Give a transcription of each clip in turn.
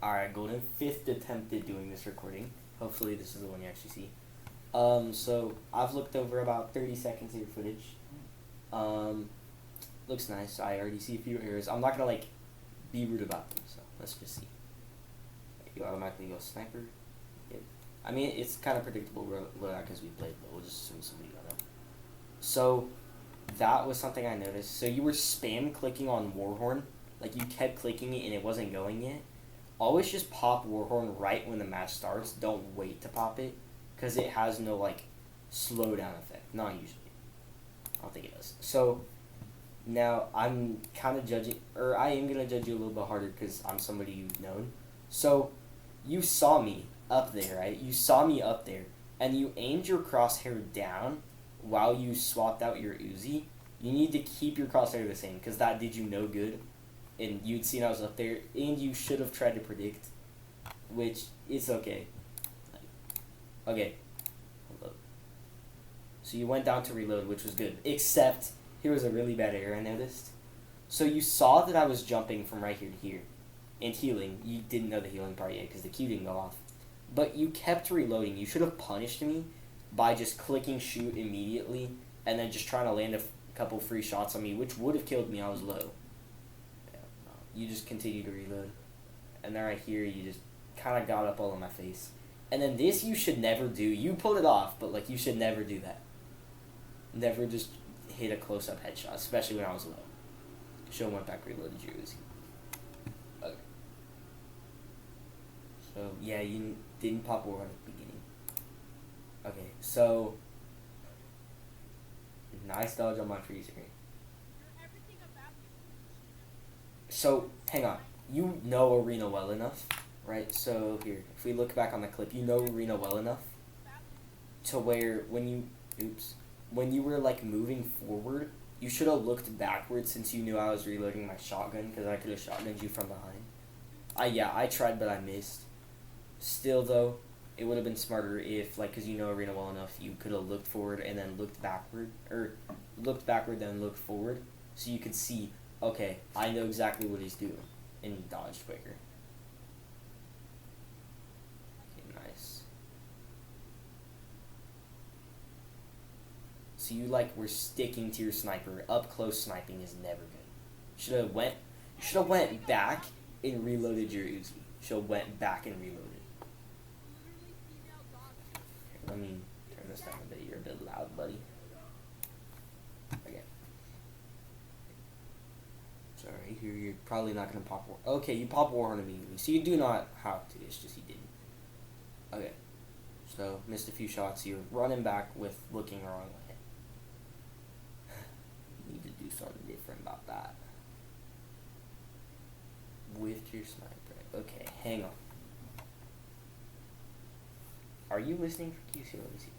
Alright, Golden, fifth attempt at doing this recording. Hopefully this is the one you actually see. So I've looked over about 30 seconds of your footage. Looks nice. I already see a few errors. I'm not gonna like be rude about them, so let's just see. You automatically go sniper. Yep. I mean, it's kind of predictable loadout because we played, but we'll just assume somebody got them. So that was something I noticed. So you were spam clicking on Warhorn, like you kept clicking it and it wasn't going yet. Always just pop Warhorn right when the match starts. Don't wait to pop it, because it has no like slowdown effect. Not usually. I don't think it does. So now I'm kind of judging, or I am gonna judge you a little bit harder because I'm somebody you've known. So you saw me up there, right? You saw me up there, and you aimed your crosshair down while you swapped out your Uzi. You need to keep your crosshair the same because that did you no good, and you'd seen I was up there, and you should have tried to predict, which it's okay. Okay, hold up. So you went down to reload, which was good, except here was a really bad error I noticed. So you saw that I was jumping from right here to here, and healing. You didn't know the healing part yet because the Q didn't go off, but you kept reloading. You should have punished me by just clicking shoot immediately and then just trying to land a couple free shots on me, which would have killed me. I was low. You just continue to reload. And then right here, you just kind of got up all in my face. And then this you should never do. You pulled it off, but like you should never do that. Never just hit a close-up headshot, especially when I was low. Should have went back, reloaded your Uzi. Okay. So, yeah, you didn't pop war at the beginning. Okay, so nice dodge on my freezer. So, hang on. You know Arena well enough, right? So, here, if we look back on the clip, you know Arena well enough to where when you were, like, moving forward, you should have looked backwards since you knew I was reloading my shotgun because I could have shotgunned you from behind. Yeah, I tried, but I missed. Still, though, it would have been smarter if, like, because you know Arena well enough, you could have looked forward and then looked backward, or looked backward then looked forward, so you could see, okay, I know exactly what he's doing, and he dodged quicker. Okay, nice. So you, like, were sticking to your sniper. Up close sniping is never good. Should have went back and reloaded your Uzi. Should have went back and reloaded. Here, let me turn this down a bit. You're a bit loud, buddy. Okay. Sorry, here you're probably not gonna pop war. Okay, you pop Warhorn immediately. So you do not have to. It's just you didn't. Okay. So missed a few shots. You're running back with looking the wrong way. Need to do something different about that. With your sniper. Okay, hang on. Are you listening for QC? Let me see.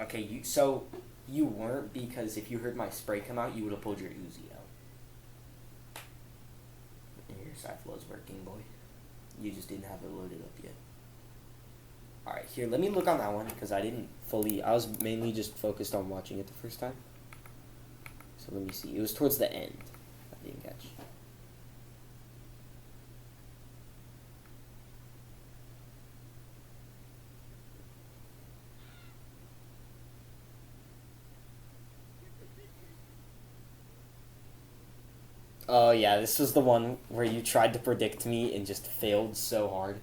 Okay, so you weren't, because if you heard my spray come out, you would have pulled your Uzi out. And your Cyphel's working, boy. You just didn't have it loaded up yet. Alright, here, let me look on that one, because I was mainly just focused on watching it the first time. So let me see. It was towards the end. I didn't catch. Oh yeah, this was the one where you tried to predict me and just failed so hard.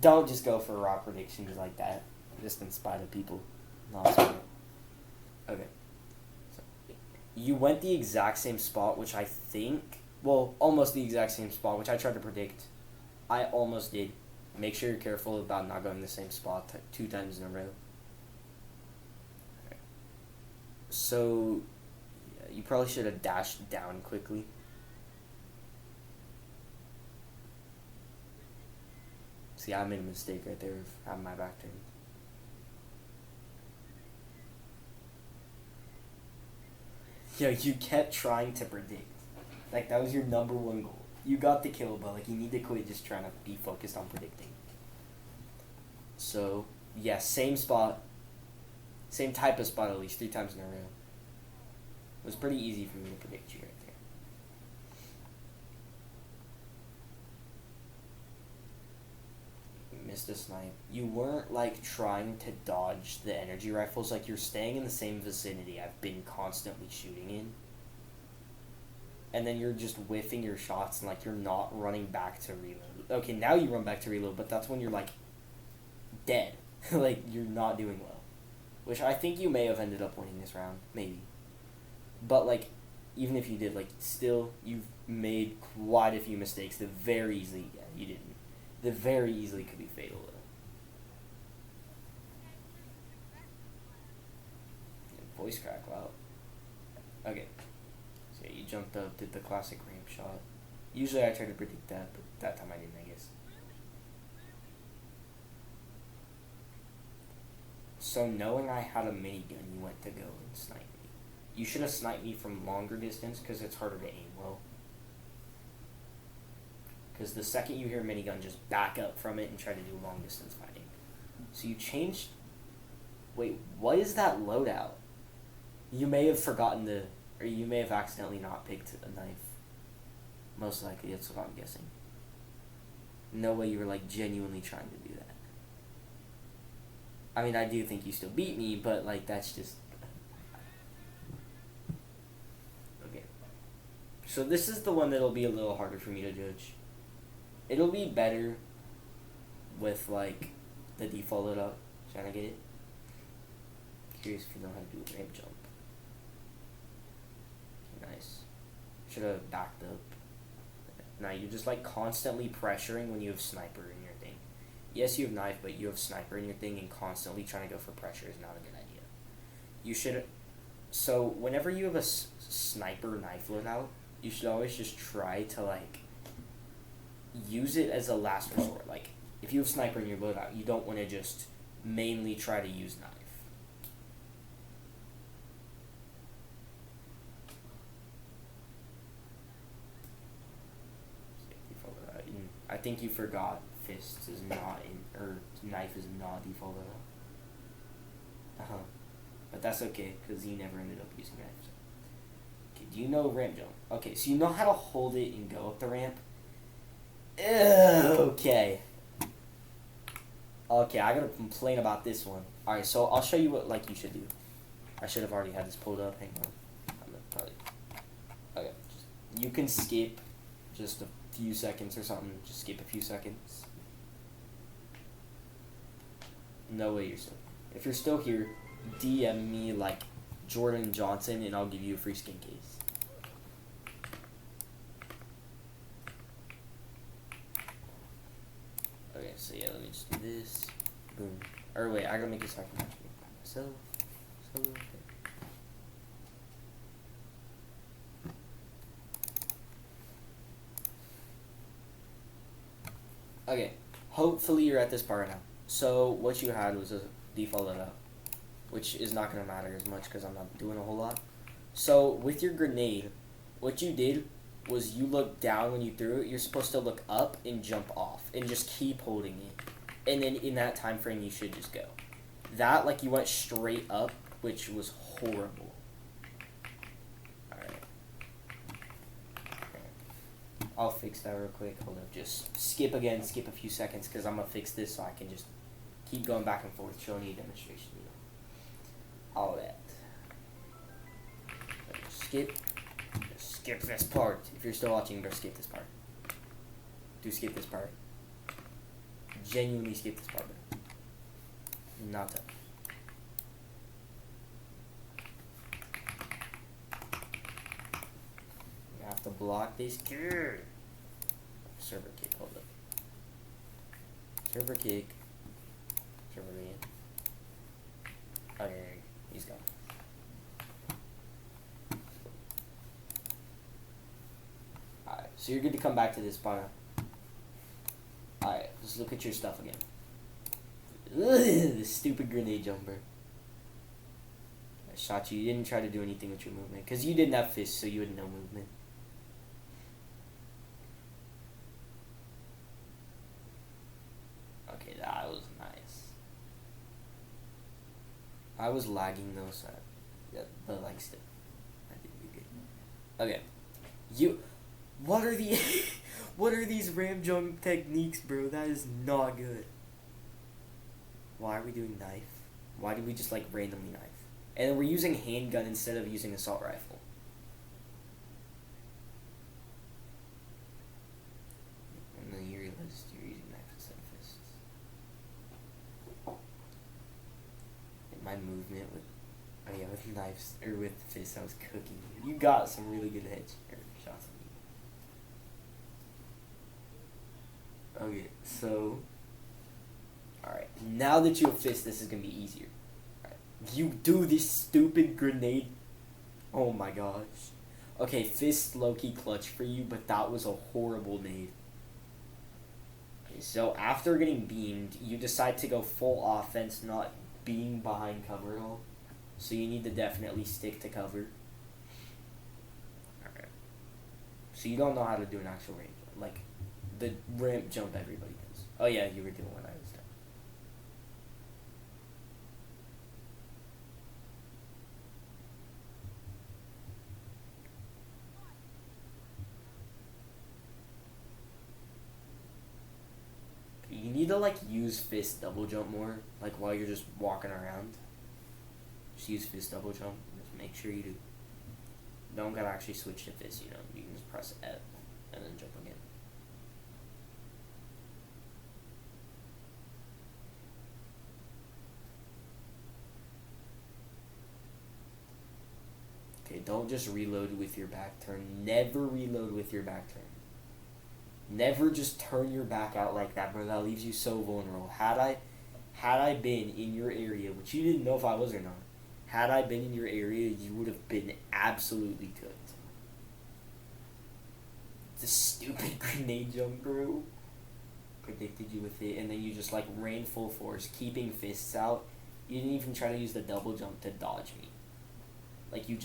Don't just go for raw predictions like that, just in spite of people. Not smart. Okay. So, you went the exact same spot, which I think, well, almost the exact same spot, which I tried to predict. I almost did. Make sure you're careful about not going the same spot 2 times in a row. Okay. So, yeah, you probably should have dashed down quickly. See, I made a mistake right there of having my back turned. Yo, you kept trying to predict. Like, that was your number one goal. You got the kill, but, like, you need to quit just trying to be focused on predicting. So, yeah, same spot. Same type of spot at least 3 times in a row. It was pretty easy for me to predict you right there. You missed a snipe. You weren't like trying to dodge the energy rifles. Like you're staying in the same vicinity I've been constantly shooting in. And then you're just whiffing your shots and like you're not running back to reload. Okay, now you run back to reload, but that's when you're like dead. Like you're not doing well. Which I think you may have ended up winning this round, maybe. But like even if you did, like still you've made quite a few mistakes that very easily you didn't. That very easily could be fatal though. Voice crack, wow. Okay. So yeah, you jumped up, did the classic ramp shot. Usually I try to predict that, but that time I didn't, I guess. So knowing I had a minigun, you went to go and snipe me. You should have sniped me from longer distance because it's harder to aim well. Because the second you hear minigun, just back up from it and try to do long distance fighting. So you changed... Wait, what is that loadout? You may have forgotten the... Or you may have accidentally not picked a knife. Most likely, that's what I'm guessing. No way you were like genuinely trying to do that. I mean, I do think you still beat me, but like that's just... Okay. So this is the one that'll be a little harder for me to judge. It'll be better with like the default loadout. Trying to get it? Curious if you know how to do a ramp jump. Nice. Should have backed up. Now you're just like constantly pressuring when you have sniper in your thing. Yes, you have knife, but you have sniper in your thing, and constantly trying to go for pressure is not a good idea. You should... So whenever you have a sniper knife loadout, you should always just try to like use it as a last resort. Like if you have sniper in your loadout, you don't want to just mainly try to use knife. I think you forgot fists is not in, or knife is not default loadout. But that's okay, because you never ended up using knife. So. Okay, do you know ramp jump? Okay, so you know how to hold it and go up the ramp? Okay. Okay, I gotta complain about this one. Alright, so I'll show you what like you should do. I should have already had this pulled up. Hang on. I'm gonna probably... Okay, you can skip just a few seconds or something. Just skip a few seconds. No way you're still... If you're still here, DM me like Jordan Johnson and I'll give you a free skin case. Okay, so yeah, let me just do this. Boom. Or wait, I gotta make it so I can actually by myself. So, okay. Okay, hopefully you're at this part now. So what you had was a default loadout, which is not going to matter as much because I'm not doing a whole lot. So with your grenade, what you did was you looked down when you threw it. You're supposed to look up and jump off and just keep holding it. And then in that time frame, you should just go. That, like, you went straight up, which was horrible. I'll fix that real quick. Hold up. Just skip again. Skip a few seconds because I'm going to fix this so I can just keep going back and forth showing you a demonstration. You know. All that. Skip. Just skip this part. If you're still watching, better skip this part. Do skip this part. Genuinely skip this part. Not tough. Have to block this gear. Server kick, hold up. Server kick. Server in. Okay, he's gone. Alright, so you're good to come back to this spot. Alright, let's look at your stuff again. Ugh, this stupid grenade jumper. I shot you. You didn't try to do anything with your movement. Because you didn't have fists, so you had no movement. Okay, that was nice. I was lagging though, so yeah, but like still, I did Okay. You... What are the... what are these ramp jump techniques, bro? That is not good. Why are we doing knife? Why did we just, like, randomly knife? And we're using handgun instead of using assault rifle. And then you realize you're using knife instead of fists. And my movement with... Oh yeah, with knives, or with fists, I was cooking you. You got some really good head shots on you. Okay, so... Alright, now that you have fists, this is gonna be easier. Alright, you do this stupid grenade. Oh my gosh. Okay, fist low-key clutch for you, but that was a horrible nade. Okay, so after getting beamed, you decide to go full offense, not being behind cover at all. So you need to definitely stick to cover. Alright. So you don't know how to do an actual range. Like, the ramp jump everybody does. Oh yeah, you were doing what I was doing. You need to, like, use fist double jump more, like, while you're just walking around. Just use fist double jump. Just make sure you do. Don't gotta actually switch to fist, you know. You can just press F and then jump again. Okay, don't just reload with your back turn. Never reload with your back turn. Never just turn your back out like that, bro. That leaves you so vulnerable. Had I been in your area, which you didn't know if I was or not, had I been in your area, you would have been absolutely cooked. The stupid grenade jump, bro. Predicted you with it, and then you just, like, ran full force, keeping fists out. You didn't even try to use the double jump to dodge me. Like, you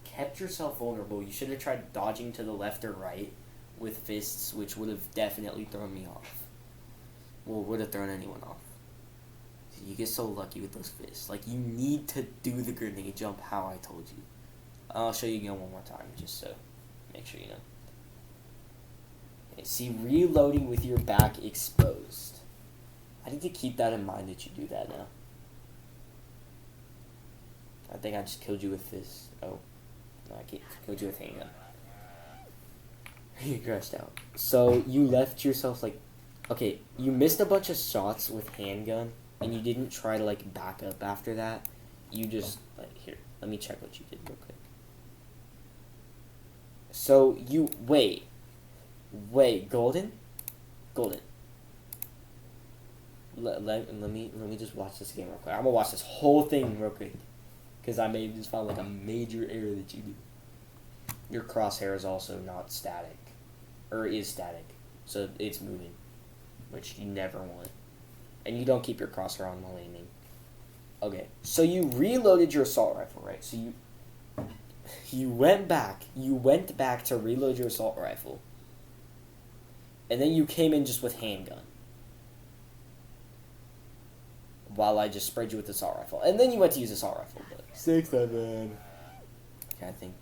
kept yourself vulnerable. You should have tried dodging to the left or right with fists, which would have definitely thrown me off. Well, would have thrown anyone off. You get so lucky with those fists. Like, you need to do the grenade jump how I told you. I'll show you again one more time, just so make sure you know. Okay, see, reloading with your back exposed. I need to keep that in mind that you do that now. I think I just killed you with this. Oh. No, I killed you with handgun. You crashed out. So, you left yourself, like... Okay, you missed a bunch of shots with handgun, and you didn't try to, like, back up after that. You just... Like, here, let me check what you did real quick. So, you... Wait, Golden? Golden. Let me just watch this game real quick. I'm gonna watch this whole thing real quick. Because I may have just found, like, a major error that you do. Your crosshair is also not static. Or is static. So it's moving. Which you never want. And you don't keep your crosshair on while aiming. Okay. So you reloaded your assault rifle, right? So you went back to reload your assault rifle. And then you came in just with handgun. While I just sprayed you with the assault rifle. And then you went to use assault rifle. But 6-7. Okay, I think...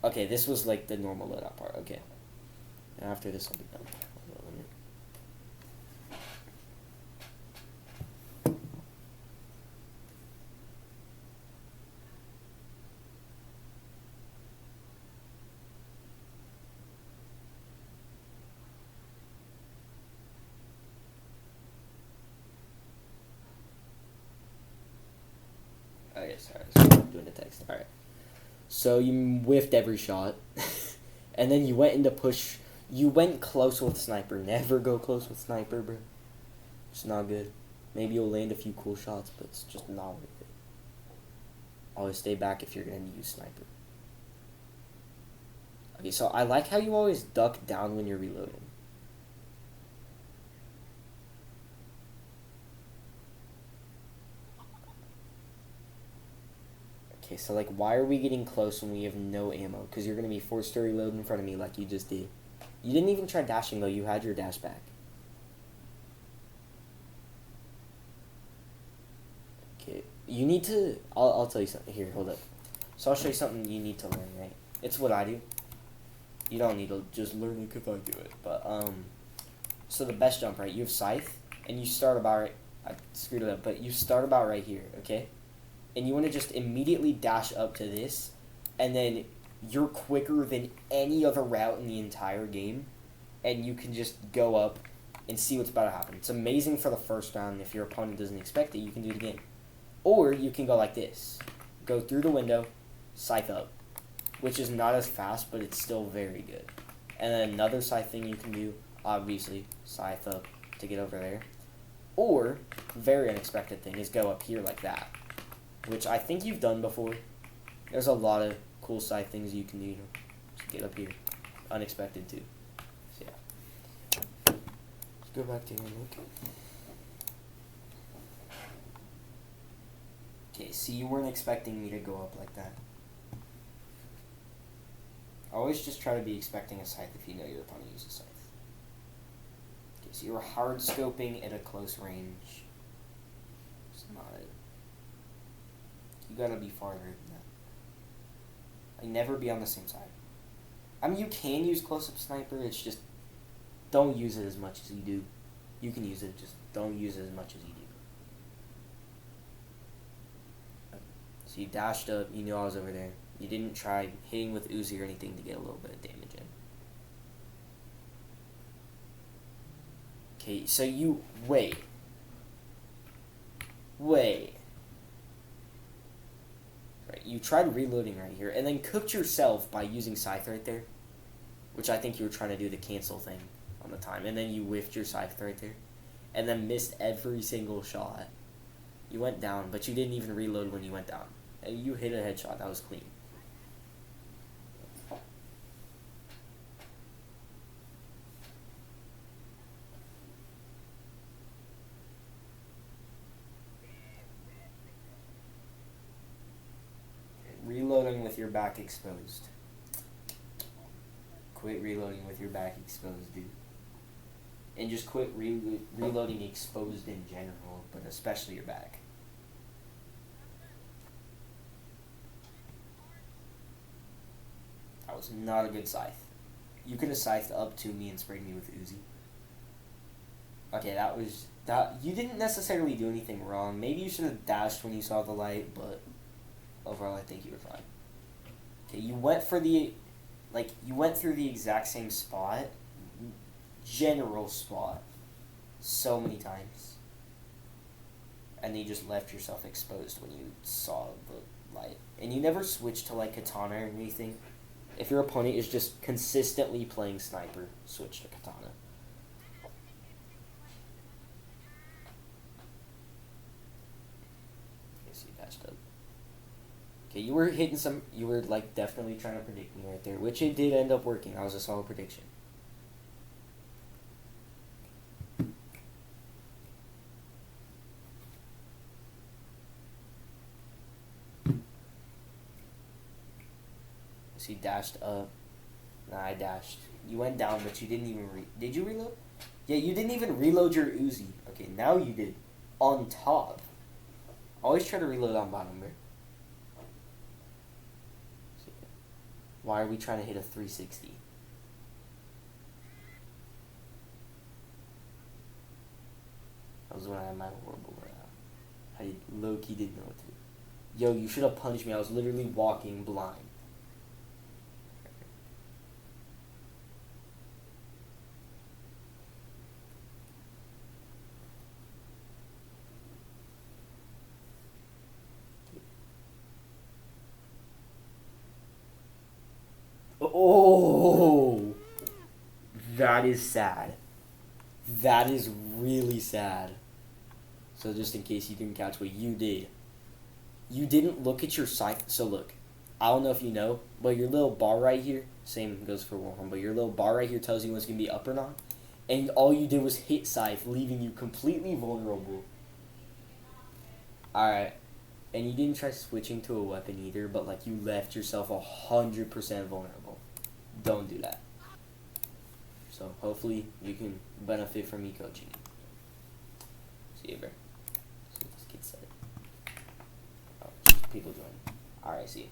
Okay, this was like the normal loadout part. Okay. After this, I'll be done. Okay, sorry. So I'm doing the text. Alright. So you whiffed every shot. And then you went into push. You went close with sniper. Never go close with sniper, bro. It's not good. Maybe you'll land a few cool shots, but it's just not worth it. Always stay back if you're going to use sniper. Okay, so I like how you always duck down when you're reloading. Okay, so, like, why are we getting close when we have no ammo? Because you're going to be forced to reload in front of me like you just did. You didn't even try dashing, though. You had your dash back. Okay, you need to... I'll tell you something. Here, hold up. So I'll show you something you need to learn, right? It's what I do. You don't need to just learn it if I do it. But, so the best jump, right? You have Scythe, and you start about right... I screwed it up, but you start about right here, okay? And you want to just immediately dash up to this, and then you're quicker than any other route in the entire game, and you can just go up and see what's about to happen. It's amazing for the first round. If your opponent doesn't expect it, you can do it again. Or you can go like this. Go through the window, Scythe up, which is not as fast, but it's still very good. And then another Scythe thing you can do, obviously, Scythe up to get over there. Or, very unexpected thing, is go up here like that, which I think you've done before. There's a lot of cool Scythe things you can do to get up here. Unexpected, too. So, yeah. Let's go back to your link. Okay, so you weren't expecting me to go up like that. Always just try to be expecting a Scythe if you know your opponent uses Scythe. Okay, so you're hard scoping at a close range. It's not it. You gotta be farther than that. Like, never be on the same side. I mean, you can use close-up sniper, it's just, don't use it as much as you do. You can use it, just don't use it as much as you do. So you dashed up, you knew I was over there. You didn't try hitting with Uzi or anything to get a little bit of damage in. Okay, so you... Wait. Right, you tried reloading right here, and then cooked yourself by using Scythe right there. Which I think you were trying to do the cancel thing on the time. And then you whiffed your Scythe right there. And then missed every single shot. You went down, but you didn't even reload when you went down. And you hit a headshot, that was clean. Reloading with your back exposed. Quit reloading with your back exposed, dude. And just quit reloading exposed in general, but especially your back. That was not a good Scythe. You could have Scythed up to me and sprayed me with Uzi. Okay, that you didn't necessarily do anything wrong. Maybe you should have dashed when you saw the light, but overall I think you were fine. Okay, you went for the, you went through the exact same spot, general spot, so many times. And then you just left yourself exposed when you saw the light. And you never switched to, katana or anything. If your opponent is just consistently playing sniper, switch to katana. Okay, so you dashed up. Okay, you were hitting some, you were, definitely trying to predict me right there, which it did end up working. That was a solid prediction. So you dashed up. Nah, I dashed. You went down, but you didn't even did you reload? Yeah, you didn't even reload your Uzi. Okay, now you did. On top. Always try to reload on bottom, right? Why are we trying to hit a 360? That was when I had my horrible round. I low-key didn't know what to do. Yo, you should have punched me. I was literally walking blind. Oh, that is sad. That is really sad. So just in case you didn't catch what you did. You didn't look at your Scythe. So look, I don't know if you know, but your little bar right here, same goes for Warhorn, but your little bar right here tells you what's going to be up or not. And all you did was hit Scythe, leaving you completely vulnerable. Alright. And you didn't try switching to a weapon either, but you left yourself 100% vulnerable. Don't do that. So hopefully you can benefit from me coaching you. See you, bro. See what this kid said. Oh, people join. Alright, see you.